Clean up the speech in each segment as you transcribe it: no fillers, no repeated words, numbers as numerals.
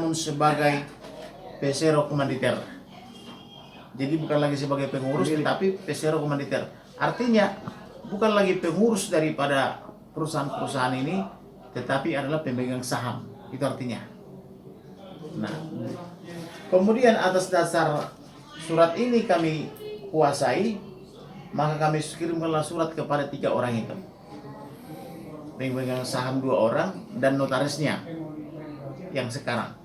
namun sebagai pesero komanditer. Jadi bukan lagi sebagai pengurus, tetapi pesero komanditer. Artinya bukan lagi pengurus daripada perusahaan-perusahaan ini, tetapi adalah pemegang saham. Itu artinya. Nah, kemudian atas dasar surat ini kami kuasai, maka kami kirimkanlah surat kepada 3 orang itu. Pemegang saham 2 orang dan notarisnya yang sekarang.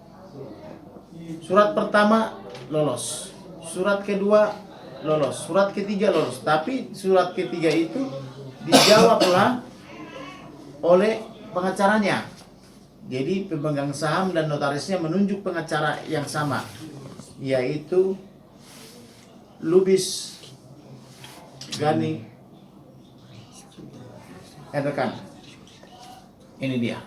Surat pertama lolos, surat kedua lolos, surat ketiga lolos. Tapi surat ketiga itu dijawablah oleh pengacaranya. Jadi pemegang saham dan notarisnya menunjuk pengacara yang sama, yaitu Lubis Gani Rekan. Ini dia.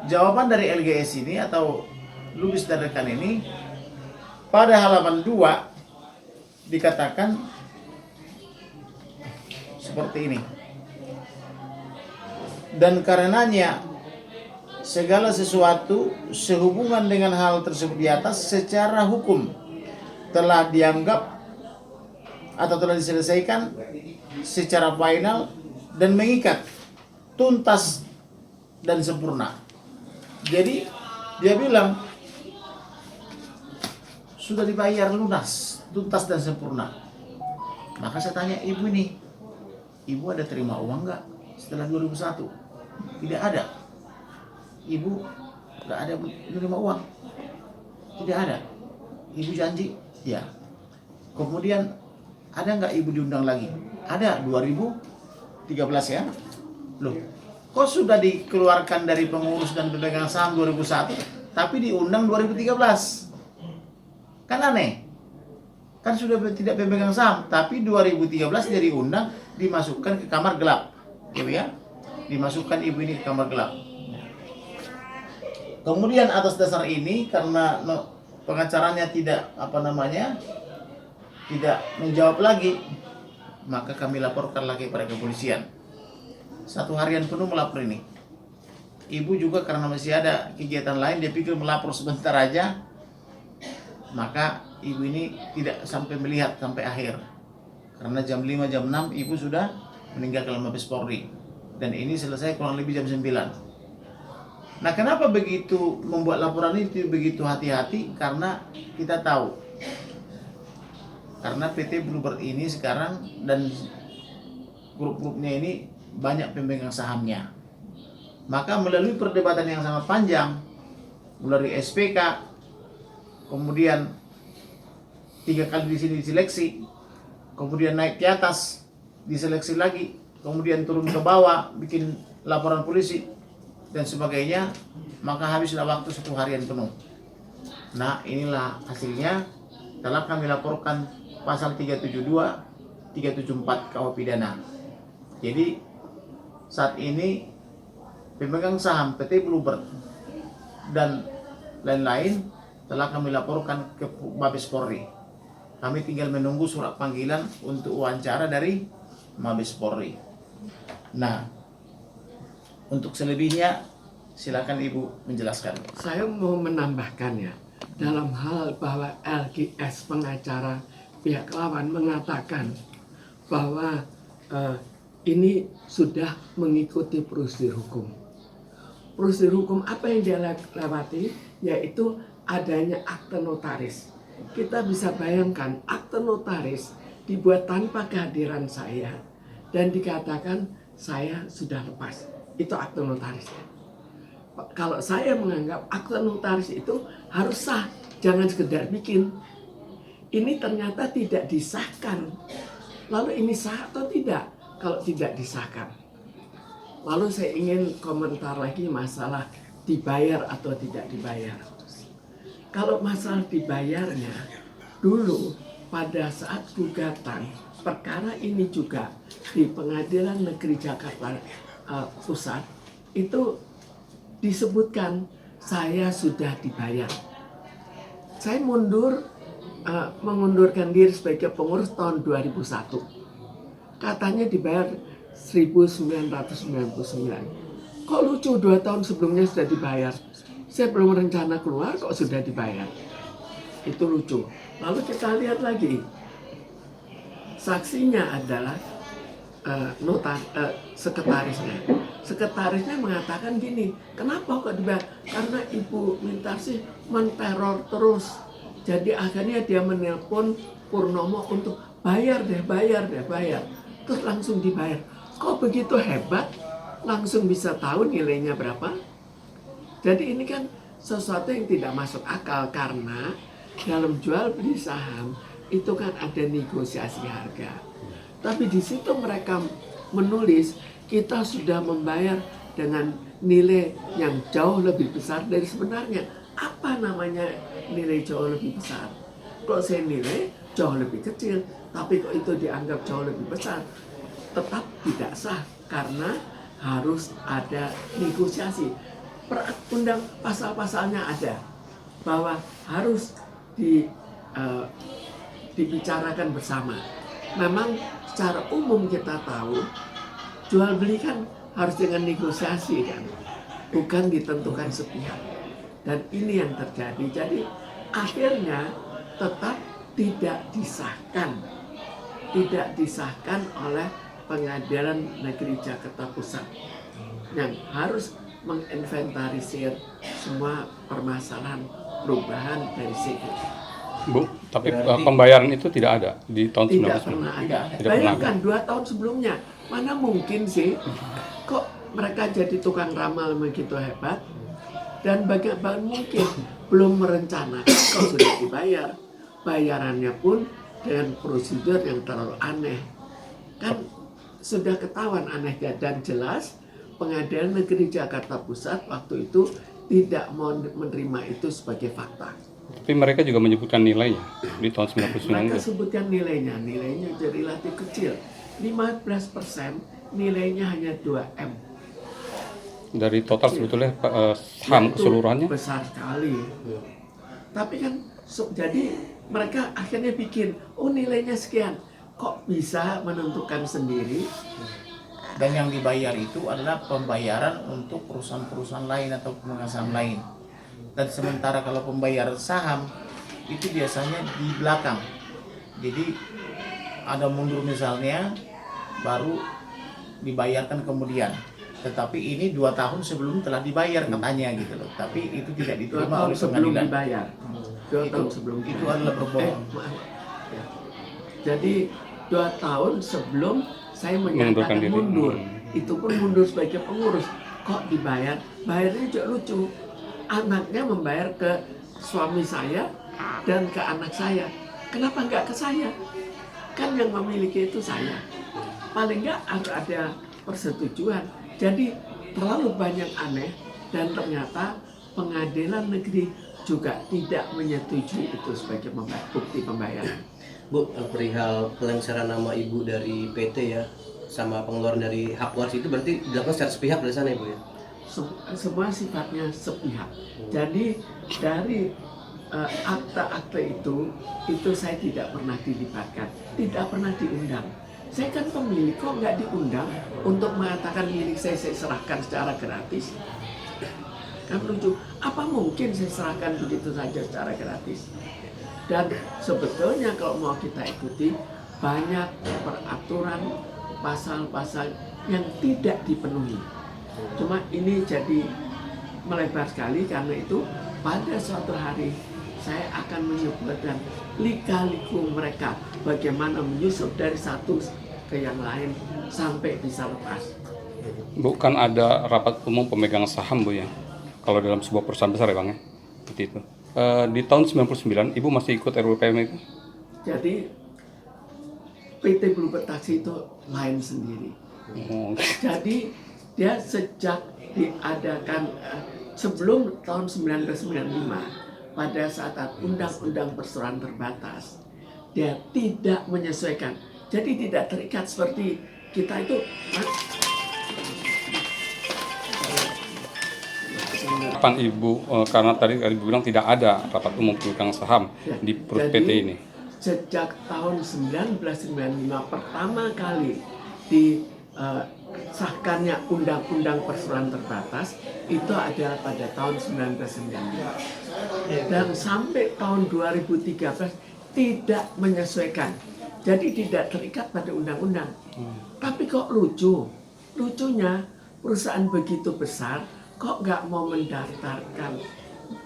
Jawaban dari LGS ini atau Lubis dan Rekan ini pada halaman 2 dikatakan seperti ini. Dan karenanya segala sesuatu sehubungan dengan hal tersebut di atas secara hukum telah dianggap atau telah diselesaikan secara final dan mengikat, tuntas dan sempurna. Jadi dia bilang sudah dibayar lunas, tuntas dan sempurna. Maka saya tanya ibu ini, ibu ada terima uang nggak setelah 2001? Tidak ada. Ibu nggak ada menerima uang. Tidak ada. Ibu janji, ya. Kemudian ada nggak ibu diundang lagi? Ada, 2013 ya. Loh, kok sudah dikeluarkan dari pengurus dan pemegang saham 2001, tapi diundang 2013? Kan aneh. Kan sudah tidak pemegang saham, tapi 2013 dia diundang, dimasukkan ke kamar gelap. Gitu ya. Dimasukkan ibu ini ke kamar gelap. Kemudian atas dasar ini, karena pengacaranya tidak tidak menjawab lagi, maka kami laporkan lagi pada kepolisian. 1 harian penuh melapor ini. Ibu juga karena masih ada kegiatan lain, dia pikir melapor sebentar aja, maka ibu ini tidak sampai melihat sampai akhir. Karena jam 5, jam 6 ibu sudah meninggalkan Mabes Polri. Dan ini selesai kurang lebih jam 9. Nah, kenapa begitu membuat laporan itu begitu hati-hati? Karena kita tahu, karena PT Bluebird ini sekarang dan grup-grupnya ini banyak pemegang sahamnya. Maka melalui perdebatan yang sangat panjang, melalui SPK, kemudian 3 kali di sini diseleksi, kemudian naik ke atas, diseleksi lagi, kemudian turun ke bawah, bikin laporan polisi dan sebagainya, maka habislah waktu 1 harian penuh. Nah, inilah hasilnya. Telah kami laporkan pasal 372, 374 KUH pidana. Jadi saat ini pemegang saham PT Bluebird dan lain-lain telah kami laporkan ke Mabes Polri. Kami tinggal menunggu surat panggilan untuk wawancara dari Mabes Polri. Nah, untuk selebihnya silakan Ibu menjelaskan. Saya mau menambahkan ya, dalam hal bahwa LGS pengacara pihak lawan mengatakan bahwa ini sudah mengikuti prosedur hukum. Prosedur hukum apa yang dia lewati? Yaitu adanya akte notaris. Kita bisa bayangkan akte notaris dibuat tanpa kehadiran saya dan dikatakan saya sudah lepas. Itu akte notaris. Kalau saya menganggap akte notaris itu harus sah, jangan sekedar bikin. Ini ternyata tidak disahkan. Lalu ini sah atau tidak? Kalau tidak disahkan. Lalu saya ingin komentar lagi masalah dibayar atau tidak dibayar. Kalau masalah dibayarnya, dulu pada saat gugatan perkara ini juga di Pengadilan Negeri Jakarta Pusat itu disebutkan saya sudah dibayar. Saya mengundurkan diri sebagai pengurus tahun 2001. Katanya dibayar 1.999. Kok lucu, 2 tahun sebelumnya sudah dibayar. Saya belum rencana keluar kok sudah dibayar. Itu lucu. Lalu kita lihat lagi. Saksinya adalah sekretarisnya. Sekretarisnya mengatakan gini, kenapa kok dibayar? Karena Ibu Mintarsih menteror terus. Jadi akhirnya dia menelpon Purnomo untuk bayar deh. Terus langsung dibayar. Kok begitu hebat? Langsung bisa tahu nilainya berapa? Jadi ini kan sesuatu yang tidak masuk akal, karena dalam jual beli saham itu kan ada negosiasi harga. Tapi di situ mereka menulis kita sudah membayar dengan nilai yang jauh lebih besar dari sebenarnya. Apa namanya nilai jauh lebih besar? Kalau saya nilai jauh lebih kecil, tapi kok itu dianggap jauh lebih besar, tetap tidak sah karena harus ada negosiasi. Undang pasal-pasalnya ada bahwa harus dibicarakan bersama. Memang secara umum kita tahu jual beli kan harus dengan negosiasi kan, bukan ditentukan sepihak. Dan ini yang terjadi. Jadi akhirnya tetap tidak disahkan oleh Pengadilan Negeri Jakarta Pusat yang harus menginventarisir semua permasalahan perubahan dari sipil. Bu, tapi pembayaran itu tidak ada di tahun 1990? Tidak pernah ada. Bayangkan 2 tahun sebelumnya, mana mungkin sih kok mereka jadi tukang ramal begitu hebat, dan bagaimana mungkin belum merencanakan kok sudah dibayar. Bayarannya pun dengan prosedur yang terlalu aneh. Kan sudah ketahuan anehnya, dan jelas Pengadilan Negeri Jakarta Pusat waktu itu tidak mau menerima itu sebagai fakta. Tapi mereka juga menyebutkan nilainya di tahun 1999 mereka itu. sebutkan nilainya jadi relatif kecil. 15% nilainya hanya 2M. Dari total sebetulnya saham keseluruhannya besar sekali. Tapi kan jadi mereka akhirnya bikin, oh nilainya sekian. Kok bisa menentukan sendiri? Dan yang dibayar itu adalah pembayaran untuk perusahaan-perusahaan lain atau pemegang saham lain. Dan sementara kalau pembayar saham itu biasanya di belakang. Jadi ada mundur misalnya, baru dibayarkan kemudian. Tetapi ini 2 tahun sebelum telah dibayar katanya gitu loh. Tapi itu tidak 2 diterima tahun oleh sebelum pengadilan. dibayar. 2 tahun sebelum Itu dibayar. adalah berbohong. Ya. Jadi 2 tahun sebelum saya Mengundurkan menyatakan diri. mundur. Itu pun mundur sebagai pengurus. Kok dibayar? Bayarnya juga lucu. Anaknya membayar ke suami saya dan ke anak saya. Kenapa nggak ke saya? Kan yang memiliki itu saya. Paling nggak ada persetujuan. Jadi terlalu banyak aneh, dan ternyata Pengadilan Negeri juga tidak menyetujui itu sebagai bukti pembayaran. Bu, perihal pelengseran nama Ibu dari PT ya, sama pengeluaran dari hak waris itu berarti dilakukan secara sepihak dari sana, Ibu ya? Semua sifatnya sepihak. Jadi dari akta-akta itu saya tidak pernah dilibatkan, tidak pernah diundang. Saya kan pemilik, kok nggak diundang untuk mengatakan milik saya serahkan secara gratis? Kan lucu. Apa mungkin saya serahkan begitu saja secara gratis? Dan sebetulnya kalau mau kita ikuti, banyak peraturan pasal-pasal yang tidak dipenuhi. Cuma ini jadi melebar sekali, karena itu pada suatu hari saya akan menyebutkan lika-liku mereka, bagaimana menyusup dari satu ke yang lain sampai bisa lepas. bukan ada rapat umum pemegang saham, Bu ya? Kalau dalam sebuah perusahaan besar ya Bang ya? Seperti itu. Di tahun 99 Ibu masih ikut RUPM itu? Jadi PT Bluebird Taxi itu lain sendiri. Oh. Jadi dia sejak diadakan sebelum tahun 1995, pada saat undang-undang perseroan terbatas, dia tidak menyesuaikan. Jadi tidak terikat seperti kita itu. Kapan Ibu, karena tadi Ibu bilang tidak ada rapat umum pemegang saham di PT ini. Sejak tahun 1995 pertama kali sahkannya Undang-Undang Perseroan Terbatas itu adalah pada tahun 1990. Dan sampai tahun 2013 tidak menyesuaikan. Jadi tidak terikat pada undang-undang. Tapi kok lucunya perusahaan begitu besar kok nggak mau mendaftarkan,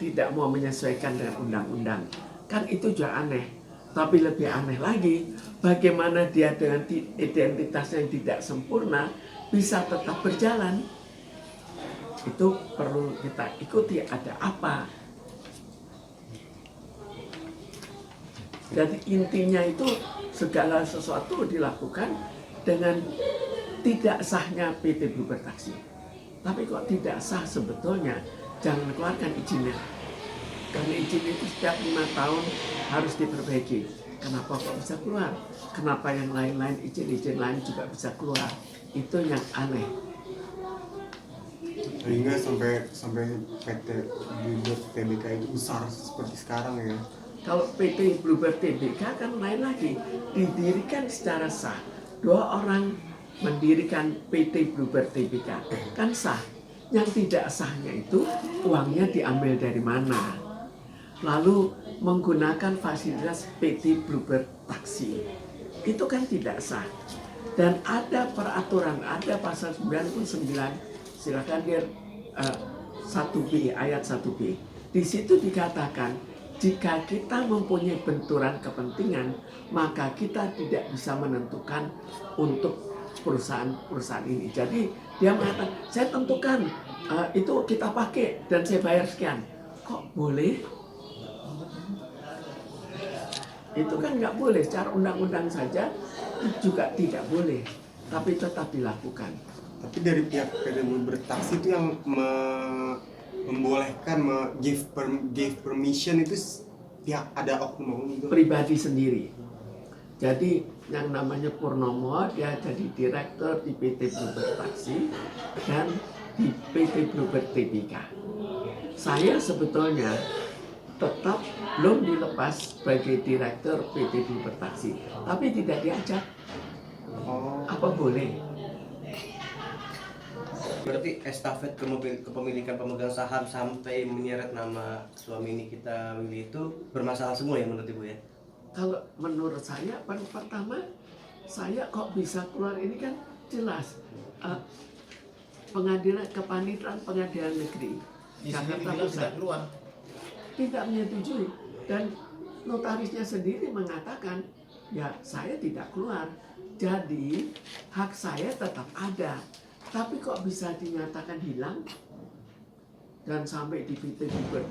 tidak mau menyesuaikan dengan undang-undang. Kan itu juga aneh. Tapi lebih aneh lagi, bagaimana dia dengan identitas yang tidak sempurna bisa tetap berjalan. Itu perlu kita ikuti, ada apa. Jadi intinya itu segala sesuatu dilakukan dengan tidak sahnya PT Bluebird Taxi. Tapi kok tidak sah sebetulnya, jangan keluarkan izinnya. Karena izin itu setiap 5 tahun harus diperbaiki. Kenapa kok bisa keluar? Kenapa yang lain-lain, izin-izin lain juga bisa keluar? Itu yang aneh. Sehingga sampai PT Bluebird Tbk itu besar seperti sekarang ya. Kalau PT Bluebird Tbk kan lain lagi, didirikan secara sah. 2 orang mendirikan PT Bluebird Tbk, kan sah. Yang tidak sahnya itu uangnya diambil dari mana? Lalu menggunakan fasilitas PT Bluebird Taxi. Itu kan tidak sah. Dan ada peraturan, ada pasal 99, silakan lihat 1B, ayat 1B. Di situ dikatakan, jika kita mempunyai benturan kepentingan, maka kita tidak bisa menentukan untuk perusahaan ini. Jadi dia mengatakan, saya tentukan itu kita pakai dan saya bayar sekian. Kok boleh? Itu kan nggak boleh, secara undang-undang saja juga tidak boleh, tapi tetap dilakukan. Tapi dari pihak PT Bluebird Taxi itu yang membolehkan, give permission itu pihak ada oknum itu. Pribadi sendiri. Jadi yang namanya Purnomo, dia jadi direktur di PT Bluebird Taxi dan di PT Bluebird Tbk. Saya sebetulnya tetap belum dilepas sebagai direktur PT Bluebird Taxi, tapi tidak diajak. Apa boleh? Berarti estafet kepemilikan pemegang saham sampai menyeret nama suami ini kita milih itu bermasalah semua ya menurut Ibu ya? Kalau menurut saya, pertama saya kok bisa keluar ini kan jelas pengadilan kepanitiaan pengadilan negeri Jakarta Pusat keluar. Tidak menyetujui, dan notarisnya sendiri mengatakan ya saya tidak keluar, jadi hak saya tetap ada. Tapi kok bisa dinyatakan hilang dan sampai di PT Bluebird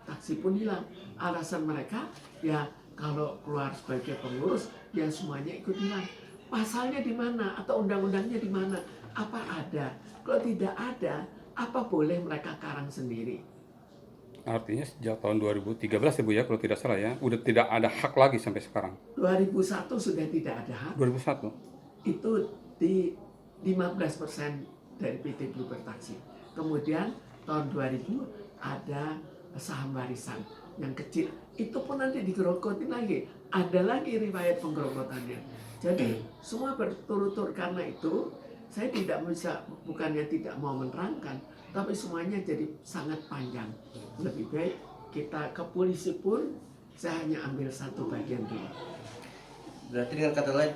Taxi pun hilang. Alasan mereka ya kalau keluar sebagai pengurus ya semuanya ikut hilang. Pasalnya di mana atau undang-undangnya di mana? Apa ada? Kalau tidak ada, apa boleh mereka karang sendiri? Artinya sejak tahun 2013 ya Bu ya, kalau tidak salah ya, udah tidak ada hak lagi sampai sekarang. 2001 sudah tidak ada hak. 2001. Itu di 15% dari PT Bluebird Taxi. Kemudian tahun 2000 ada saham warisan yang kecil. Itu pun nanti digerogotin lagi. Ada lagi riwayat penggerogotannya. Jadi semua berturut-turut. Karena itu saya tidak bisa, bukannya tidak mau menerangkan, tapi semuanya jadi sangat panjang. Lebih baik kita ke polisi pun saya hanya ambil satu bagian dulu. Berarti dengan kata lain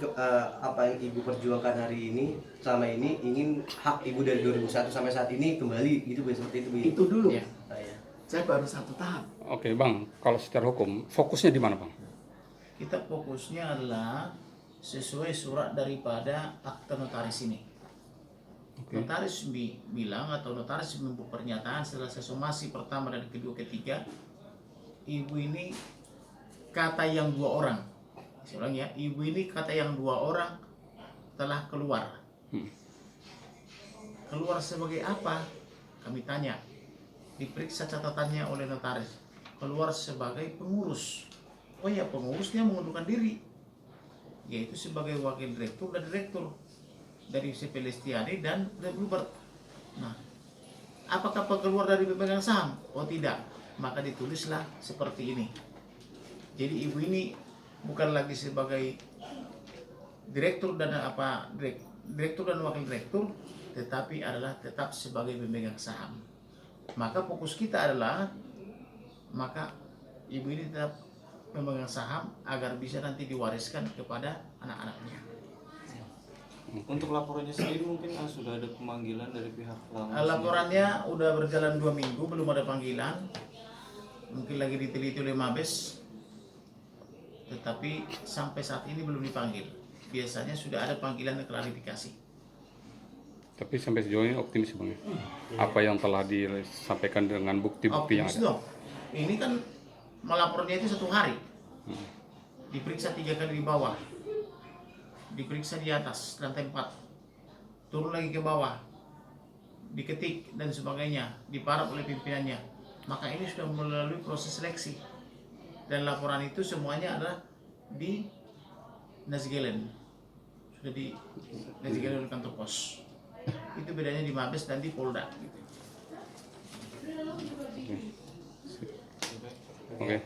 apa yang Ibu perjuangkan hari ini selama ini ingin hak Ibu dari 2001 sampai saat ini kembali gitu Bu, seperti itu Bu. Itu dulu. Ya. Saya baru satu tahap. Oke Bang, kalau secara hukum fokusnya di mana Bang? Kita fokusnya adalah sesuai surat daripada akta notaris ini. Notaris bilang atau notaris membuat pernyataan setelah somasi pertama dan kedua ketiga, ibu ini kata yang 2 orang. Saya ulang ya, ibu ini kata yang 2 orang telah keluar. Keluar sebagai apa? Kami tanya. Diperiksa catatannya oleh notaris. Keluar sebagai pengurus. Oh ya, pengurusnya mengundurkan diri, yaitu sebagai wakil direktur dan direktur dari CP Lestiari dan The Bluebird. Nah, apakah keluar dari pemegang saham? Oh tidak, maka ditulislah seperti ini. Jadi ibu ini bukan lagi sebagai direktur dan direktur dan wakil direktur, tetapi adalah tetap sebagai pemegang saham. Maka fokus kita adalah maka ibu ini tetap pemegang saham agar bisa nanti diwariskan kepada anak-anaknya. Untuk laporannya sendiri mungkin sudah ada pemanggilan dari pihak pelapor. Laporannya udah berjalan 2 minggu, belum ada panggilan. Mungkin lagi diteliti oleh Mabes, tetapi sampai saat ini belum dipanggil. Biasanya sudah ada panggilan dan klarifikasi. Tapi sampai sejauh ini optimis Bang ya? Apa yang telah disampaikan dengan bukti-bukti yang Optimis ada? dong. Ini kan melapornya itu 1 hari. Diperiksa 3 kali di bawah. Diperiksa di atas lantai 4. Turun lagi ke bawah. Diketik dan sebagainya. Diparap oleh pimpinannya. Maka ini sudah melalui proses seleksi. Dan laporan itu semuanya adalah di Nazgelen. Sudah di Nazgelen oleh kantor pos. Itu bedanya di Mabes dan di Polda gitu. Oke.